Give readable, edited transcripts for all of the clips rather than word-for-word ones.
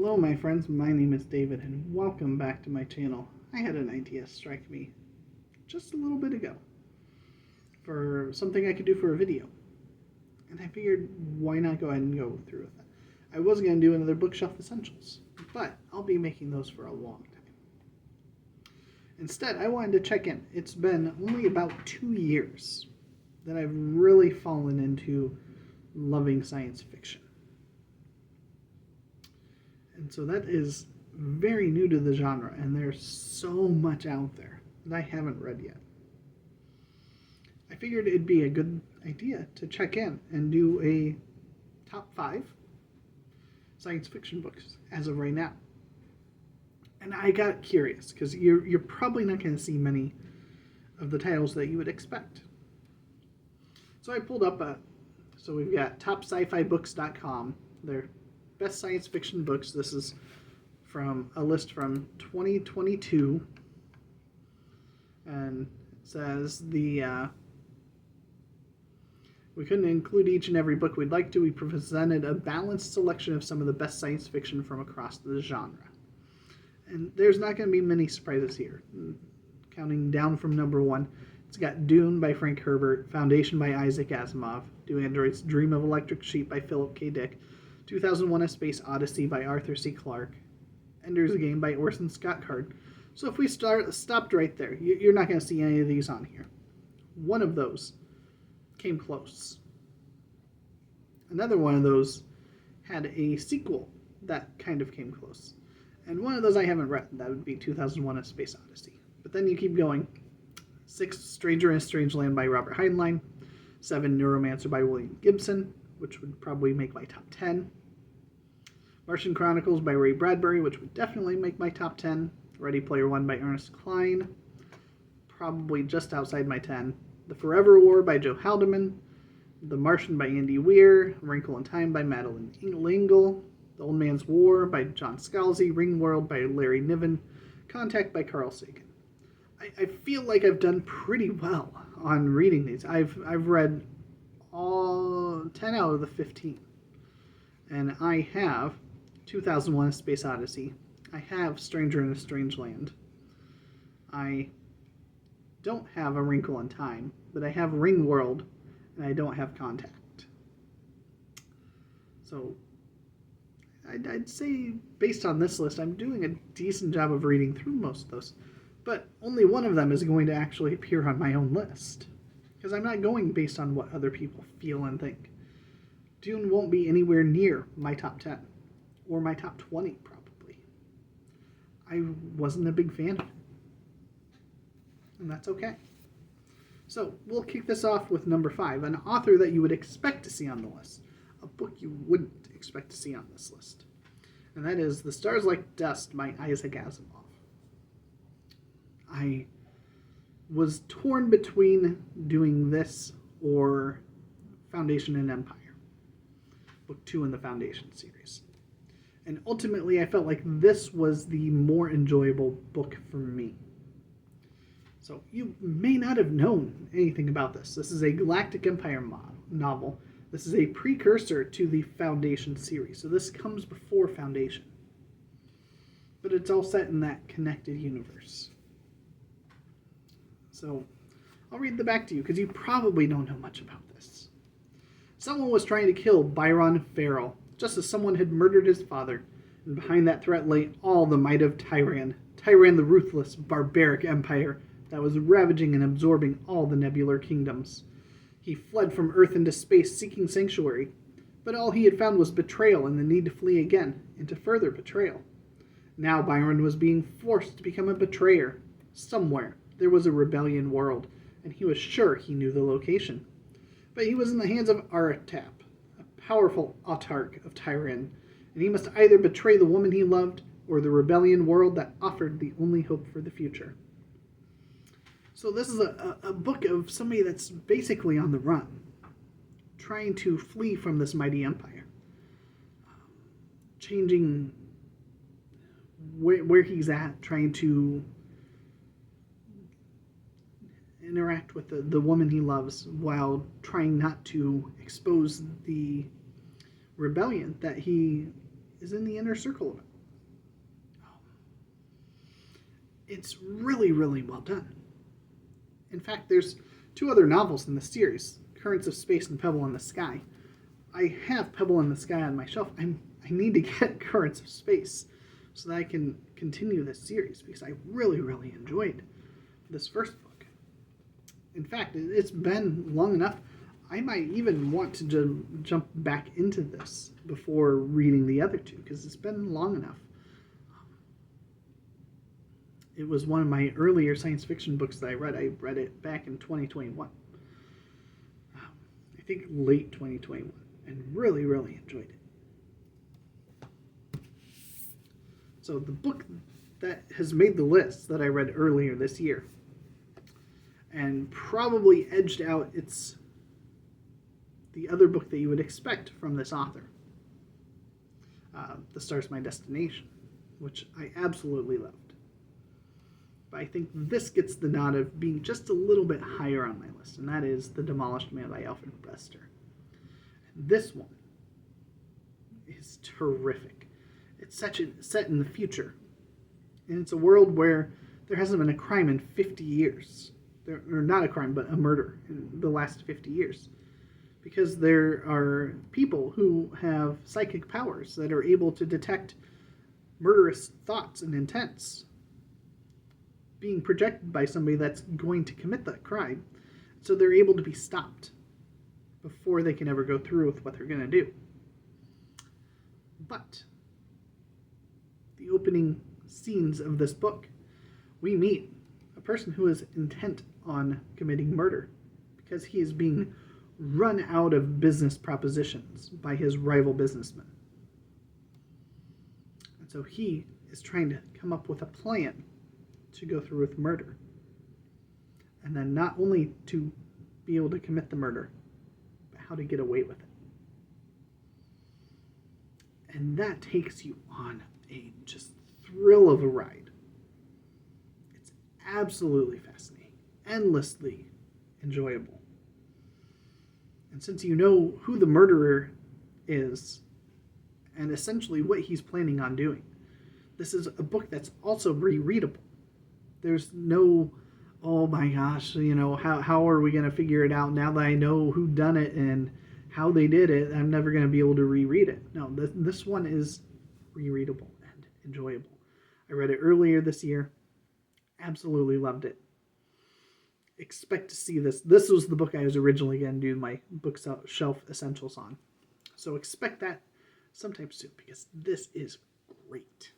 Hello my friends, my name is David and welcome back to my channel. I had an idea strike me just a little bit ago for something I could do for a video. And I figured why not go ahead and go through with it. I was going to do another bookshelf essentials, but I'll be making those for a long time. Instead, I wanted to check in. It's been only about 2 years that I've really fallen into loving science fiction. And so that is very new to the genre, and there's so much out there that I haven't read yet. I figured it'd be a good idea to check in and do a top 5 science fiction books as of right now. And I got curious, because you're probably not going to see many of the titles that you would expect. So I pulled up so we've got topscifibooks.com. They're best science fiction books. This is from a list from 2022, and it says we couldn't include each and every book we'd like to. We presented a balanced selection of some of the best science fiction from across the genre. And there's not going to be many surprises here. Counting down from number 1, it's got Dune by Frank Herbert, Foundation by Isaac Asimov, Do Androids Dream of Electric Sheep by Philip K. Dick, 2001: A Space Odyssey by Arthur C. Clarke, Ender's Game by Orson Scott Card. So if we stopped right there, you're not going to see any of these on here. One of those came close. Another one of those had a sequel that kind of came close. And one of those I haven't read. That would be 2001: A Space Odyssey. But then you keep going. 6, Stranger in a Strange Land by Robert Heinlein. 7, Neuromancer by William Gibson, which would probably make my top 10. Martian Chronicles by Ray Bradbury, which would definitely make my top 10. Ready Player One by Ernest Cline, probably just outside my 10. The Forever War by Joe Haldeman. The Martian by Andy Weir. Wrinkle in Time by Madeline L'Engle. The Old Man's War by John Scalzi. Ringworld by Larry Niven. Contact by Carl Sagan. I feel like I've done pretty well on reading these. I've read all 10 out of the 15. And I have 2001: A Space Odyssey. I have Stranger in a Strange Land. I don't have A Wrinkle in Time, but I have Ringworld, and I don't have Contact. So I'd say, based on this list, I'm doing a decent job of reading through most of those. But only one of them is going to actually appear on my own list, because I'm not going based on what other people feel and think. Dune won't be anywhere near my top 10, or my top 20, probably. I wasn't a big fan of it, and that's okay. So, we'll kick this off with number 5, an author that you would expect to see on the list, a book you wouldn't expect to see on this list, and that is The Stars Like Dust by Isaac Asimov. I was torn between doing this or Foundation and Empire, book 2 in the Foundation series. And ultimately, I felt like this was the more enjoyable book for me. So you may not have known anything about this. This is a Galactic Empire novel. This is a precursor to the Foundation series. So this comes before Foundation. But it's all set in that connected universe. So I'll read the back to you, because you probably don't know much about this. Someone was trying to kill Byron Farrell, just as someone had murdered his father, and behind that threat lay all the might of Tyran the ruthless, barbaric empire that was ravaging and absorbing all the nebular kingdoms. He fled from Earth into space seeking sanctuary, but all he had found was betrayal and the need to flee again, into further betrayal. Now Byron was being forced to become a betrayer. Somewhere there was a rebellion world, and he was sure he knew the location. But he was in the hands of Aratap, a powerful autarch of Tyran, and he must either betray the woman he loved or the rebellion world that offered the only hope for the future. So this is a book of somebody that's basically on the run, trying to flee from this mighty empire, changing where he's at, trying to interact with the woman he loves while trying not to expose the rebellion that he is in the inner circle of. It's really, really well done. In fact, there's 2 other novels in the series, Currents of Space and Pebble in the Sky. I have Pebble in the Sky on my shelf. I need to get Currents of Space so that I can continue this series because I really, really enjoyed this first book. In fact, it's been long enough. I might even want to jump back into this before reading the other 2 because it's been long enough. It was one of my earlier science fiction books that I read. I read it back in 2021. I think late 2021, and really, really enjoyed it. So the book that has made the list that I read earlier this year and probably edged out the other book that you would expect from this author, The Star's My Destination, which I absolutely loved. But I think this gets the nod of being just a little bit higher on my list, and that is The Demolished Man by Alfred Bester. This one is terrific. It's set in the future, and it's a world where there hasn't been a crime in 50 years. Or not a crime, but a murder in the last 50 years. Because there are people who have psychic powers that are able to detect murderous thoughts and intents being projected by somebody that's going to commit that crime. So they're able to be stopped before they can ever go through with what they're going to do. But the opening scenes of this book, we meet a person who is intent on committing murder because he is being run out of business propositions by his rival businessmen. And so he is trying to come up with a plan to go through with murder. And then not only to be able to commit the murder, but how to get away with it. And that takes you on a just thrill of a ride. It's absolutely fascinating, endlessly enjoyable. And since you know who the murderer is, and essentially what he's planning on doing, this is a book that's also rereadable. There's no, oh my gosh, how are we going to figure it out now that I know who done it and how they did it? I'm never going to be able to reread it. No, this one is rereadable and enjoyable. I read it earlier this year. Absolutely loved it. Expect to see this. This was the book I was originally going to do my bookshelf essentials on. So expect that sometime soon because this is great.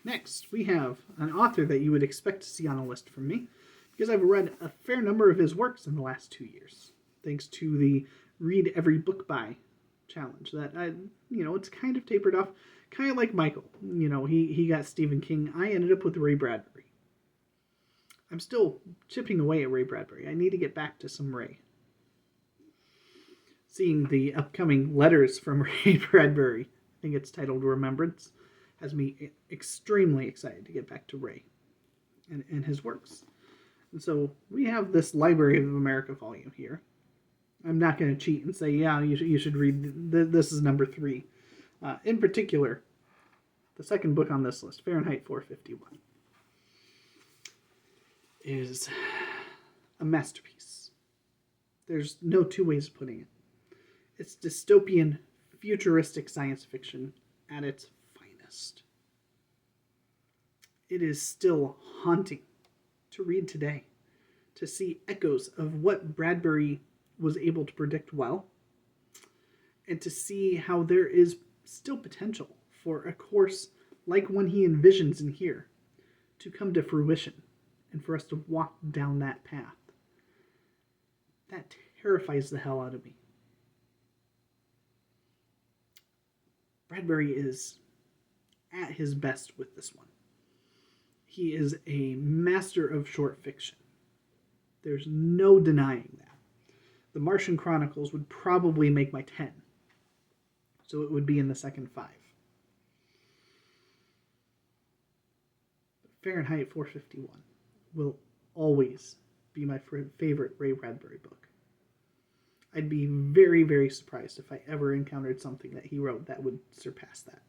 Next, we have an author that you would expect to see on a list from me because I've read a fair number of his works in the last 2 years, thanks to the Read Every Book By challenge that it's kind of tapered off, kind of like Michael. He got Stephen King. I ended up with Ray Bradbury. I'm still chipping away at Ray Bradbury. I need to get back to some Ray. Seeing the upcoming letters from Ray Bradbury, I think it's titled Remembrance, has me extremely excited to get back to Ray and his works. And so we have this Library of America volume here. I'm not going to cheat and say, yeah, you should read, this is number 3. In particular, the second book on this list, Fahrenheit 451, is a masterpiece. There's no 2 ways of putting it. It's dystopian, futuristic science fiction at its finest. It is still haunting to read today, to see echoes of what Bradbury was able to predict well, and to see how there is still potential for a course like one he envisions in here to come to fruition and for us to walk down that path. That terrifies the hell out of me. Bradbury is at his best with this one. He is a master of short fiction. There's no denying that. The Martian Chronicles would probably make my 10. So it would be in the second 5. Fahrenheit 451 will always be my favorite Ray Bradbury book. I'd be very, very surprised if I ever encountered something that he wrote that would surpass that.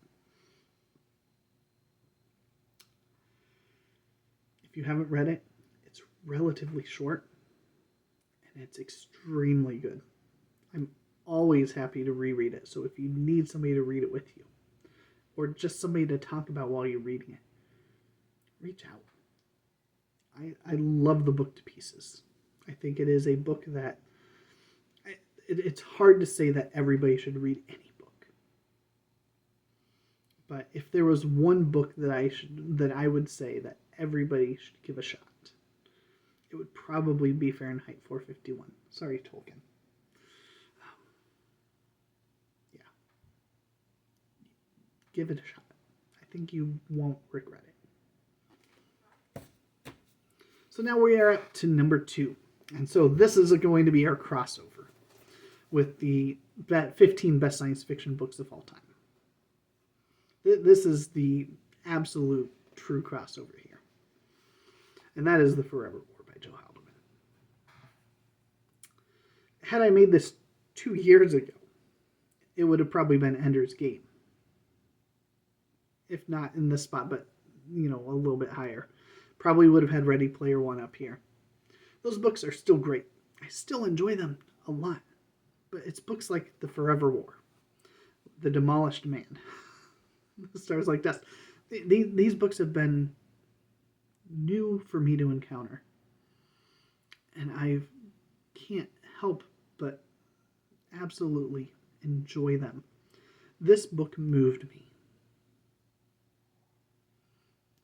If you haven't read it, it's relatively short, and it's extremely good. I'm always happy to reread it, so if you need somebody to read it with you, or just somebody to talk about while you're reading it, reach out. I love the book to pieces. I think it is a book that it's hard to say that everybody should read any book. But if there was one book that I would say that everybody should give a shot, it would probably be Fahrenheit 451. Sorry, Tolkien. Yeah. Give it a shot. I think you won't regret it. So now we are up to number 2. And so this is going to be our crossover with the 15 best science fiction books of all time. This is the absolute true crossover here. And that is The Forever War by Joe Haldeman. Had I made this 2 years ago, it would have probably been Ender's Game. If not in this spot, but, a little bit higher. Probably would have had Ready Player One up here. Those books are still great. I still enjoy them a lot. But it's books like The Forever War, The Demolished Man, Stars Like Dust. These books have been new for me to encounter. And I can't help but absolutely enjoy them. This book moved me.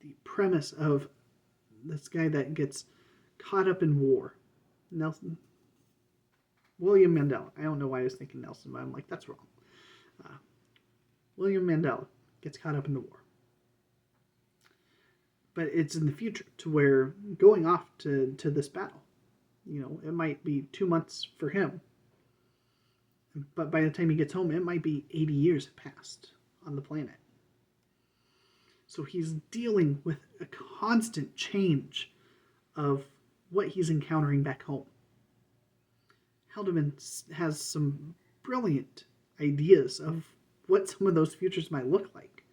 The premise of this guy that gets caught up in war, William Mandela. I don't know why I was thinking Nelson, but I'm like, that's wrong. William Mandela gets caught up in the war. But it's in the future to where going off to this battle, it might be 2 months for him. But by the time he gets home, it might be 80 years have passed on the planet. So he's dealing with a constant change of what he's encountering back home. Haldeman has some brilliant ideas of what some of those futures might look like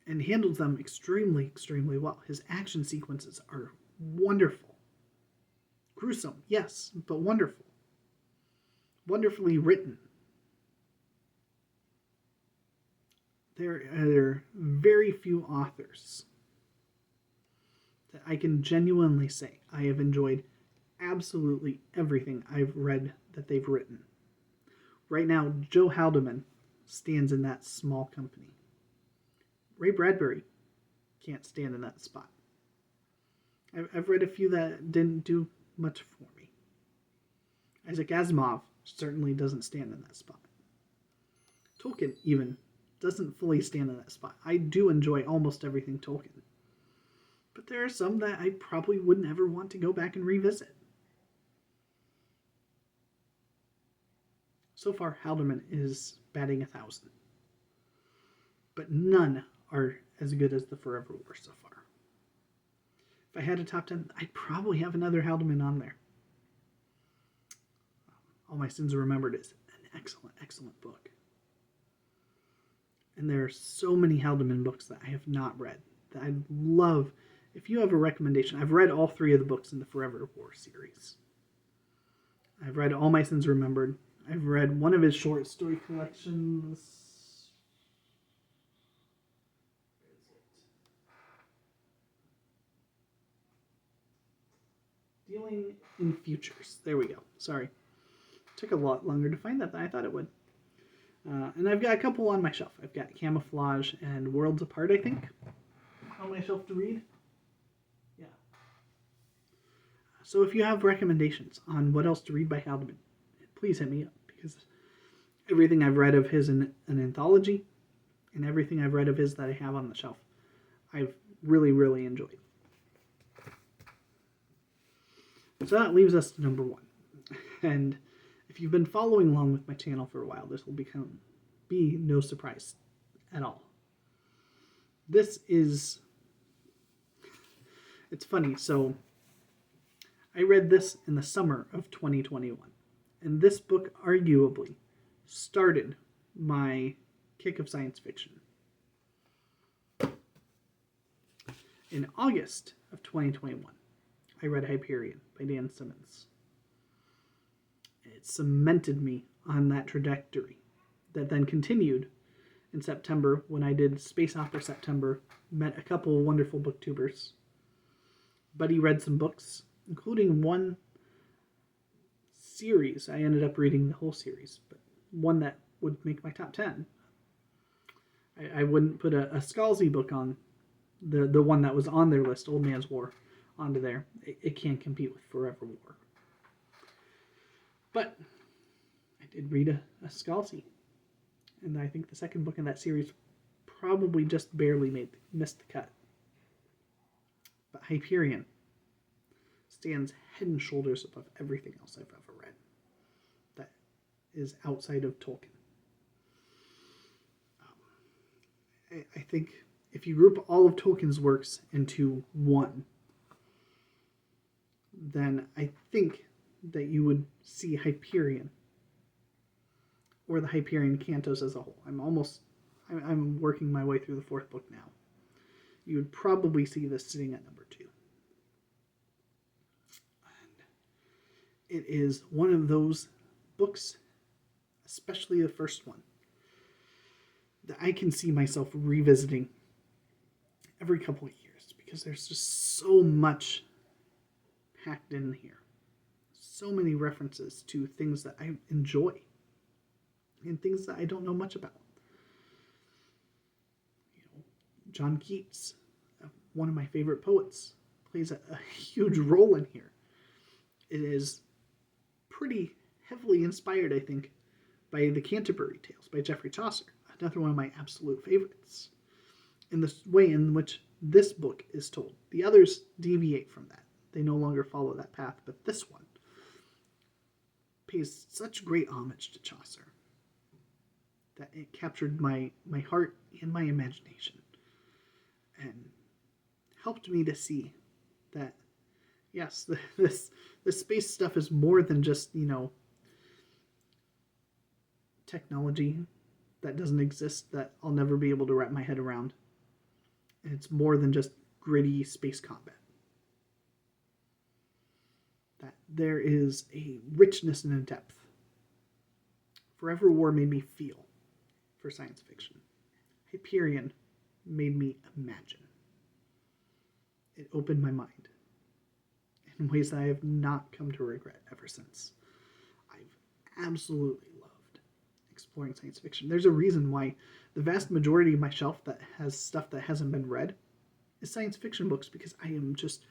and handles them extremely, extremely well. His action sequences are wonderful. Gruesome, yes, but wonderful. Wonderfully written. There are very few authors that I can genuinely say I have enjoyed absolutely everything I've read that they've written. Right now, Joe Haldeman stands in that small company. Ray Bradbury can't stand in that spot. I've read a few that didn't do much for me. Isaac Asimov certainly doesn't stand in that spot. Tolkien even doesn't fully stand in that spot. I do enjoy almost everything Tolkien. But there are some that I probably wouldn't ever want to go back and revisit. So far, Haldeman is batting 1,000. But none are as good as The Forever War so far. If I had a top 10, I'd probably have another Haldeman on there. All My Sins Are Remembered is an excellent, excellent book. And there are so many Haldeman books that I have not read that I'd love. If you have a recommendation, I've read all 3 of the books in the Forever War series. I've read All My Sins Remembered. I've read one of his short story collections. Dealing in Futures. There we go. Sorry. Took a lot longer to find that than I thought it would. And I've got a couple on my shelf. I've got Camouflage and Worlds Apart, I think, on my shelf to read. Yeah. So if you have recommendations on what else to read by Haldeman, please hit me up, because everything I've read of his in an anthology and everything I've read of his that I have on the shelf, I've really, really enjoyed. So that leaves us to number 1. And if you've been following along with my channel for a while, this will be no surprise at all. This is... It's funny, so I read this in the summer of 2021. And this book arguably started my kick of science fiction. In August of 2021, I read Hyperion by Dan Simmons. It cemented me on that trajectory that then continued in September when I did Space Opera September, met a couple of wonderful booktubers. Buddy read some books, including one series. I ended up reading the whole series, but one that would make my top 10. I wouldn't put a Scalzi book on the one that was on their list, Old Man's War, onto there. It can't compete with Forever War. But I did read a Scalzi, and I think the second book in that series probably just barely missed the cut. But Hyperion stands head and shoulders above everything else I've ever read that is outside of Tolkien. I think if you group all of Tolkien's works into one, then I think that you would see Hyperion, or the Hyperion cantos as a whole. I'm working my way through the fourth book now. You would probably see this sitting at number 2. And it is one of those books, especially the first one, that I can see myself revisiting every couple of years, because there's just so much packed in here. So many references to things that I enjoy and things that I don't know much about. John Keats, one of my favorite poets, plays a huge role in here. It is pretty heavily inspired, I think, by the Canterbury Tales by Geoffrey Chaucer, another one of my absolute favorites, in the way in which this book is told. The others deviate from that. They no longer follow that path, but this one pays such great homage to Chaucer that it captured my heart and my imagination, and helped me to see that, yes, this space stuff is more than just, technology that doesn't exist that I'll never be able to wrap my head around. And it's more than just gritty space combat. That there is a richness and a depth. Forever War made me feel for science fiction. Hyperion made me imagine. It opened my mind in ways that I have not come to regret ever since. I've absolutely loved exploring science fiction. There's a reason why the vast majority of my shelf that has stuff that hasn't been read is science fiction books, because I am just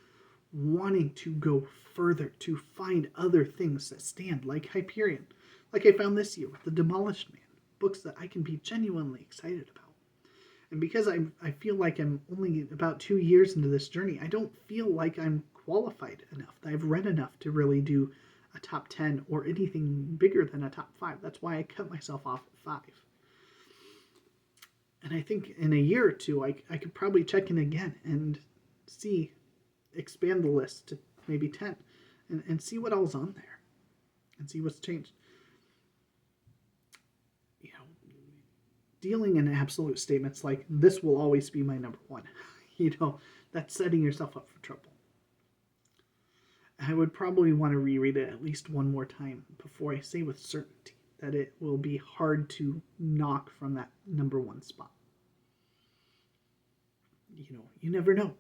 wanting to go further, to find other things that stand, like Hyperion, like I found this year with the Demolition Man, books that I can be genuinely excited about. And because I feel like I'm only about 2 years into this journey, I don't feel like I'm qualified enough, that I've read enough to really do a top 10 or anything bigger than a top 5. That's why I cut myself off at 5. And I think in a year or two, I could probably check in again and expand the list to maybe 10 and see what else on there and see what's changed. Dealing in absolute statements like, this will always be my number 1, that's setting yourself up for trouble. I would probably want to reread it at least one more time before I say with certainty that it will be hard to knock from that number 1 spot. You never know.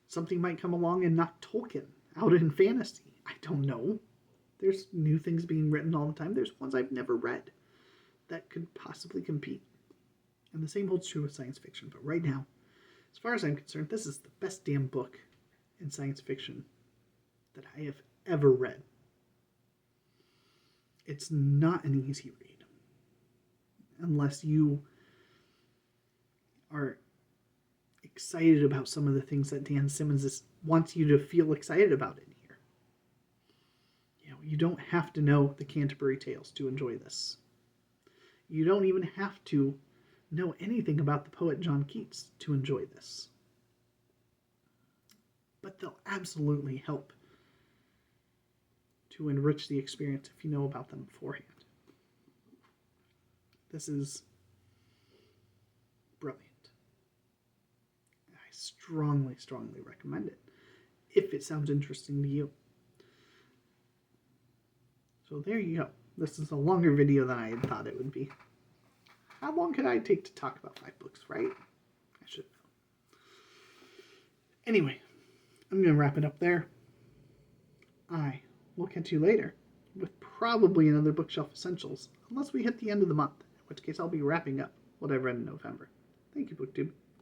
Something might come along and knock Tolkien out in fantasy. I don't know. There's new things being written all the time. There's ones I've never read that could possibly compete. And the same holds true with science fiction. But right now, as far as I'm concerned, this is the best damn book in science fiction that I have ever read. It's not an easy read unless you are excited about some of the things that Dan Simmons wants you to feel excited about in here. You don't have to know the Canterbury Tales to enjoy this. You don't even have to know anything about the poet John Keats to enjoy this. But they'll absolutely help to enrich the experience if you know about them beforehand. This is brilliant. I strongly, strongly recommend it if it sounds interesting to you. So there you go. This is a longer video than I had thought it would be. How long could I take to talk about 5 books, right? I should know. Anyway, I'm going to wrap it up there. I will catch you later with probably another Bookshelf Essentials, unless we hit the end of the month, in which case I'll be wrapping up whatever in November. Thank you, BookTube.